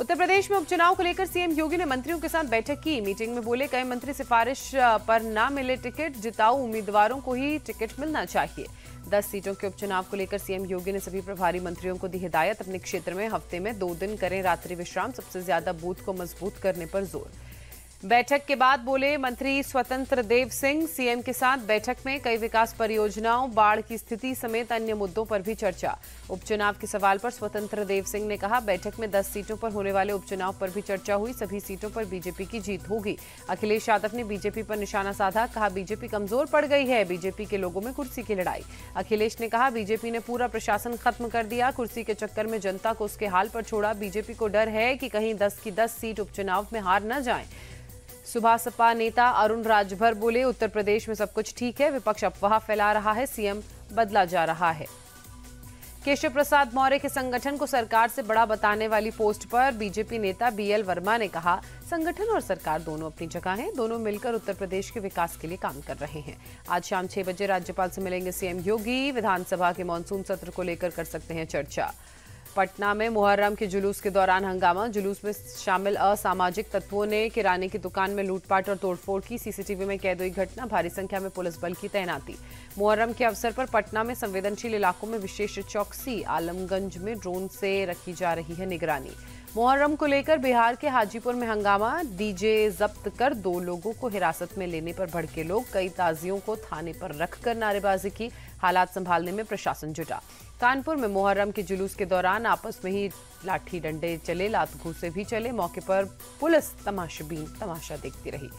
उत्तर प्रदेश में उपचुनाव को लेकर सीएम योगी ने मंत्रियों के साथ बैठक की। मीटिंग में बोले कई मंत्री सिफारिश पर ना मिले टिकट, जिताऊ उम्मीदवारों को ही टिकट मिलना चाहिए। 10 सीटों के उपचुनाव को लेकर सीएम योगी ने सभी प्रभारी मंत्रियों को दी हिदायत। अपने क्षेत्र में हफ्ते में 2 दिन करें रात्रि विश्राम, सबसे ज्यादा बूथ को मजबूत करने पर जोर। बैठक के बाद बोले मंत्री स्वतंत्र देव सिंह। सीएम के साथ बैठक में कई विकास परियोजनाओं, बाढ़ की स्थिति समेत अन्य मुद्दों पर भी चर्चा। उपचुनाव के सवाल पर स्वतंत्र देव सिंह ने कहा, बैठक में 10 सीटों पर होने वाले उपचुनाव पर भी चर्चा हुई। सभी सीटों पर बीजेपी की जीत होगी। अखिलेश यादव ने बीजेपी पर निशाना साधा, कहा बीजेपी कमजोर पड़ गई है, बीजेपी के लोगों में कुर्सी की लड़ाई। अखिलेश ने कहा बीजेपी ने पूरा प्रशासन खत्म कर दिया, कुर्सी के चक्कर में जनता को उसके हाल पर छोड़ा। बीजेपी को डर है कि कहीं 10 की 10 सीट उपचुनाव में हार न जाए। सुबह सपा नेता अरुण राजभर बोले, उत्तर प्रदेश में सब कुछ ठीक है, विपक्ष अफवाह फैला रहा है, सीएम बदला जा रहा है। केशव प्रसाद मौर्य के संगठन को सरकार से बड़ा बताने वाली पोस्ट पर बीजेपी नेता बीएल वर्मा ने कहा, संगठन और सरकार दोनों अपनी जगह हैं, दोनों मिलकर उत्तर प्रदेश के विकास के लिए काम कर रहे हैं। आज शाम 6 बजे राज्यपाल से मिलेंगे सीएम योगी। विधानसभा के मानसून सत्र को लेकर कर सकते हैं चर्चा। पटना में मुहर्रम के जुलूस के दौरान हंगामा, जुलूस में शामिल असामाजिक तत्वों ने किराने की दुकान में लूटपाट और तोड़फोड़ की। सीसीटीवी में कैद हुई घटना, भारी संख्या में पुलिस बल की तैनाती। मुहर्रम के अवसर पर पटना में संवेदनशील इलाकों में विशेष चौकसी, आलमगंज में ड्रोन से रखी जा रही है निगरानी। मुहर्रम को लेकर बिहार के हाजीपुर में हंगामा, डीजे जब्त कर 2 लोगों को हिरासत में लेने पर भड़के लोग, कई ताजियों को थाने पर रखकर नारेबाजी की। हालात संभालने में प्रशासन जुटा। कानपुर में मुहर्रम के जुलूस के दौरान आपस में ही लाठी डंडे चले, लात घूंसे भी चले। मौके पर पुलिस तमाशबीन तमाशा देखती रही।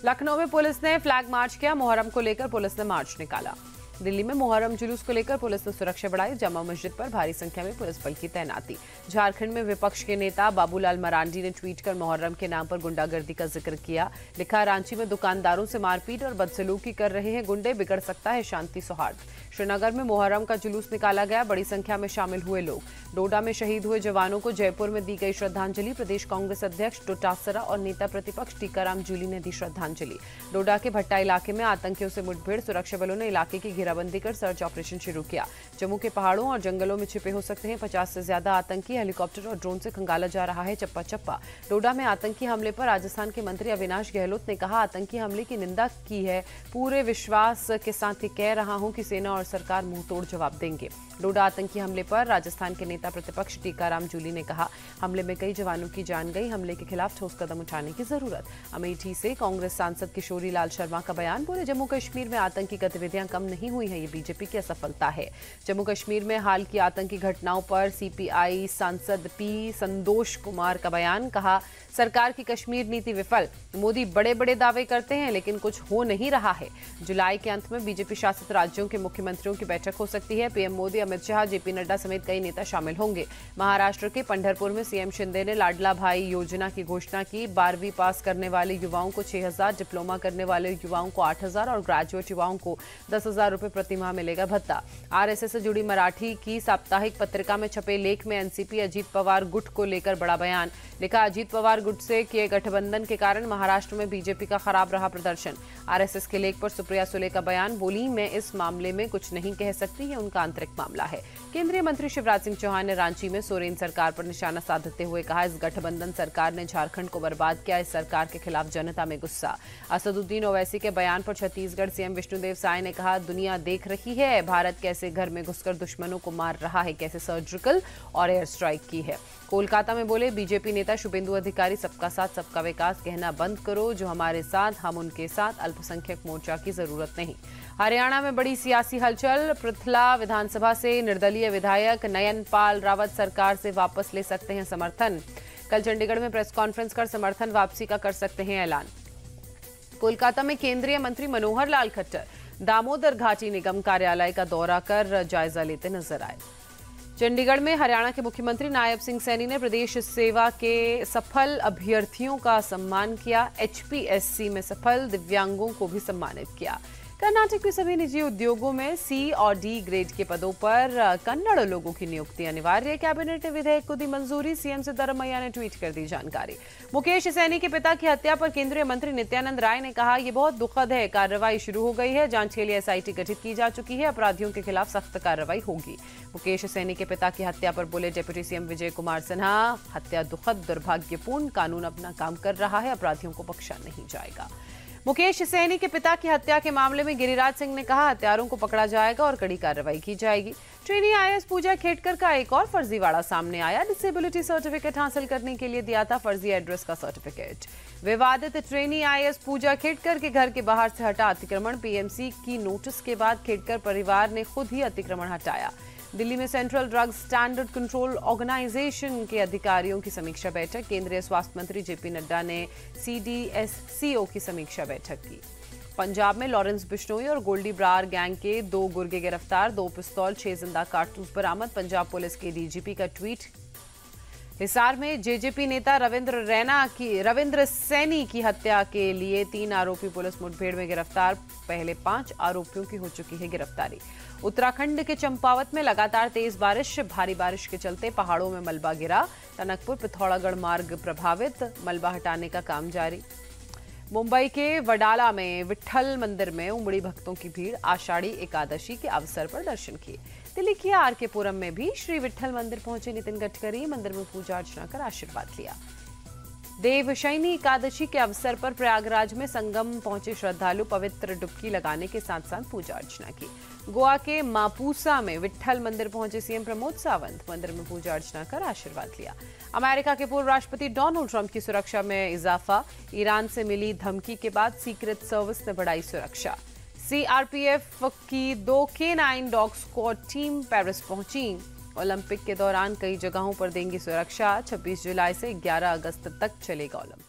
लखनऊ में पुलिस ने फ्लैग मार्च किया, मुहर्रम को लेकर पुलिस ने मार्च निकाला। दिल्ली में मुहर्रम जुलूस को लेकर पुलिस ने सुरक्षा बढ़ाई, जामा मस्जिद पर भारी संख्या में पुलिस बल की तैनाती। झारखंड में विपक्ष के नेता बाबूलाल मरांडी ने ट्वीट कर मुहर्रम के नाम पर गुंडागर्दी का जिक्र किया। लिखा, रांची में दुकानदारों से मारपीट और बदसलूकी कर रहे हैं गुंडे, बिगड़ सकता है शांति सौहार्द। श्रीनगर में मुहर्रम का जुलूस निकाला गया, बड़ी संख्या में शामिल हुए लोग। डोडा में शहीद हुए जवानों को जयपुर में दी गई श्रद्धांजलि। प्रदेश कांग्रेस अध्यक्ष डोटासरा और नेता प्रतिपक्ष टीकाराम जूली ने दी श्रद्धांजलि। डोडा के भट्टा इलाके में आतंकियों से मुठभेड़, सुरक्षा बलों ने इलाके की घेराबंदी कर सर्च ऑपरेशन शुरू किया। जम्मू के पहाड़ों और जंगलों में छिपे हो सकते हैं 50 से ज्यादा आतंकी, हेलीकॉप्टर और ड्रोन से खंगाला जा रहा है चप्पा चप्पा। डोडा में आतंकी हमले पर राजस्थान के मंत्री अविनाश गहलोत ने कहा, आतंकी हमले की निंदा की है, पूरे विश्वास के साथ ये कह रहा हूं कि सेना और सरकार मुंहतोड़ जवाब देंगे। डोडा आतंकी हमले पर राजस्थान के नेता प्रतिपक्ष टीकाराम जूली ने कहा, हमले में कई जवानों की जान गई, हमले के खिलाफ ठोस कदम उठाने की जरूरत। अमेठी से कांग्रेस सांसद किशोरी लाल शर्मा का बयान, बोले जम्मू कश्मीर में आतंकी गतिविधियां कम नहीं हुई हैं, ये बीजेपी की असफलता है। जम्मू कश्मीर में हाल की आतंकी घटनाओं पर सीपीआई सांसद पी संतोष कुमार का बयान, कहा सरकार की कश्मीर नीति विफल, मोदी बड़े बड़े दावे करते हैं लेकिन कुछ हो नहीं रहा है। जुलाई के अंत में बीजेपी शासित राज्यों के मुख्यमंत्रियों की बैठक हो सकती है। पीएम मोदी, अमित शाह, जेपी नड्डा समेत कई नेता शामिल होंगे। महाराष्ट्र के पंढरपुर में सीएम शिंदे ने लाडला भाई योजना की घोषणा की। 12वीं पास करने वाले युवाओं को 6,000, डिप्लोमा करने वाले युवाओं को 8,000 और ग्रेजुएट युवाओं को 10,000 रुपए प्रति माह मिलेगा भत्ता। आरएसएस से जुड़ी मराठी की साप्ताहिक पत्रिका में छपे लेख में एनसीपी अजीत पवार गुट को लेकर बड़ा बयान। लिखा, अजीत पवार गुट से किए गठबंधन के कारण महाराष्ट्र में बीजेपी का खराब रहा प्रदर्शन। आरएसएस के लेख पर सुप्रिया सुले का बयान, बोली मैं इस मामले में कुछ नहीं कह सकती, ये उनका आंतरिक मामला है। केंद्रीय मंत्री शिवराज सिंह चौहान ने रांची में सोरेन सरकार पर निशाना साधते हुए कहा, इस गठबंधन सरकार ने झारखंड को बर्बाद किया, इस सरकार के खिलाफ जनता में गुस्सा। असदुद्दीन ओवैसी के बयान पर छत्तीसगढ़ सीएम विष्णुदेव साय ने कहा, दुनिया देख रही है भारत कैसे घर में घुसकर दुश्मनों को मार रहा है, कैसे सर्जिकल और एयर स्ट्राइक की है। कोलकाता में बोले बीजेपी नेता शुभेंदु अधिकारी, सबका साथ सबका विकास कहना बंद करो, जो हमारे साथ हम उनके साथ, अल्पसंख्यक मोर्चा की जरूरत नहीं। हरियाणा में बड़ी सियासी हलचल, पृथला विधानसभा से निर्दलीय विधायक नयन पाल रावत सरकार से वापस ले सकते हैं समर्थन। कल चंडीगढ़ में प्रेस कॉन्फ्रेंस कर समर्थन वापसी का कर सकते हैं ऐलान। कोलकाता में केंद्रीय मंत्री मनोहर लाल खट्टर दामोदर घाटी निगम कार्यालय का दौरा कर जायजा लेते नजर आए। चंडीगढ़ में हरियाणा के मुख्यमंत्री नायब सिंह सैनी ने प्रदेश सेवा के सफल अभ्यर्थियों का सम्मान किया। एचपीएससी में सफल दिव्यांगों को भी सम्मानित किया। कर्नाटक के सभी निजी उद्योगों में सी और डी ग्रेड के पदों पर कन्नड़ लोगों की नियुक्ति अनिवार्य। कैबिनेट ने विधेयक को दी मंजूरी। सीएम सिद्धरामैया ने ट्वीट कर दी जानकारी। मुकेश सैनी के पिता की हत्या पर केंद्रीय मंत्री नित्यानंद राय ने कहा, यह बहुत दुखद है। कार्रवाई शुरू हो गई है। जांच के लिए एसआईटी गठित की जा चुकी है। अपराधियों के खिलाफ सख्त कार्रवाई होगी। मुकेश सैनी के पिता की हत्या पर बोले डिप्टी सीएम विजय कुमार सिन्हा, हत्या दुखद, दुर्भाग्यपूर्ण। कानून अपना काम कर रहा है। अपराधियों को बख्शा नहीं जाएगा। मुकेश सैनी के पिता की हत्या के मामले में गिरिराज सिंह ने कहा, हत्यारों को पकड़ा जाएगा और कड़ी कार्रवाई की जाएगी। ट्रेनी आईएएस पूजा खेड़कर का एक और फर्जीवाड़ा सामने आया। डिसेबिलिटी सर्टिफिकेट हासिल करने के लिए दिया था फर्जी एड्रेस का सर्टिफिकेट। विवादित ट्रेनी आईएएस पूजा खेड़कर के घर के बाहर से हटा अतिक्रमण। पीएमसी की नोटिस के बाद खेड़कर परिवार ने खुद ही अतिक्रमण हटाया। दिल्ली में central drug standard control organisation के अधिकारियों की समीक्षा बैठक। केंद्रीय स्वास्थ्य मंत्री जेपी नड्डा ने सीडीएससीओ की समीक्षा बैठक की। पंजाब में लॉरेंस बिश्नोई और गोल्डी ब्रार गैंग के 2 गुर्गे गिरफ्तार। 2 पिस्तौल, 6 जिंदा कारतूस बरामद। पंजाब पुलिस के डीजीपी का ट्वीट। हिसार में जेजेपी नेता रविंद्र सैनी की हत्या के लिए 3 आरोपी पुलिस मुठभेड़ में गिरफ्तार। पहले 5 आरोपियों की हो चुकी है गिरफ्तारी। उत्तराखंड के चंपावत में लगातार तेज बारिश। भारी बारिश के चलते पहाड़ों में मलबा गिरा। टनकपुर पिथौरागढ़ मार्ग प्रभावित। मलबा हटाने का काम जारी। मुंबई के वडाला में विट्ठल मंदिर में उमड़ी भक्तों की भीड़। आषाढ़ी एकादशी के अवसर पर दर्शन किए। दिल्ली के आरके पुरम में भी श्री विट्ठल मंदिर पहुंचे नितिन गडकरी। मंदिर में पूजा अर्चना कर आशीर्वाद लिया। देवशयनी एकादशी के अवसर पर प्रयागराज में संगम पहुंचे श्रद्धालु पवित्र डुबकी लगाने के साथ साथ पूजा अर्चना की। गोवा के मापुसा में विट्ठल मंदिर पहुंचे सीएम प्रमोद सावंत। मंदिर में पूजा अर्चना कर आशीर्वाद लिया। अमेरिका के पूर्व राष्ट्रपति डोनाल्ड ट्रंप की सुरक्षा में इजाफा। ईरान से मिली धमकी के बाद सीक्रेट सर्विस ने बढ़ाई सुरक्षा। सीआरपीएफ की 2 K9 dog squad team Paris पहुंची। ओलंपिक के दौरान कई जगहों पर देंगी सुरक्षा। 26 जुलाई से 11 अगस्त तक चलेगा ओलंपिक।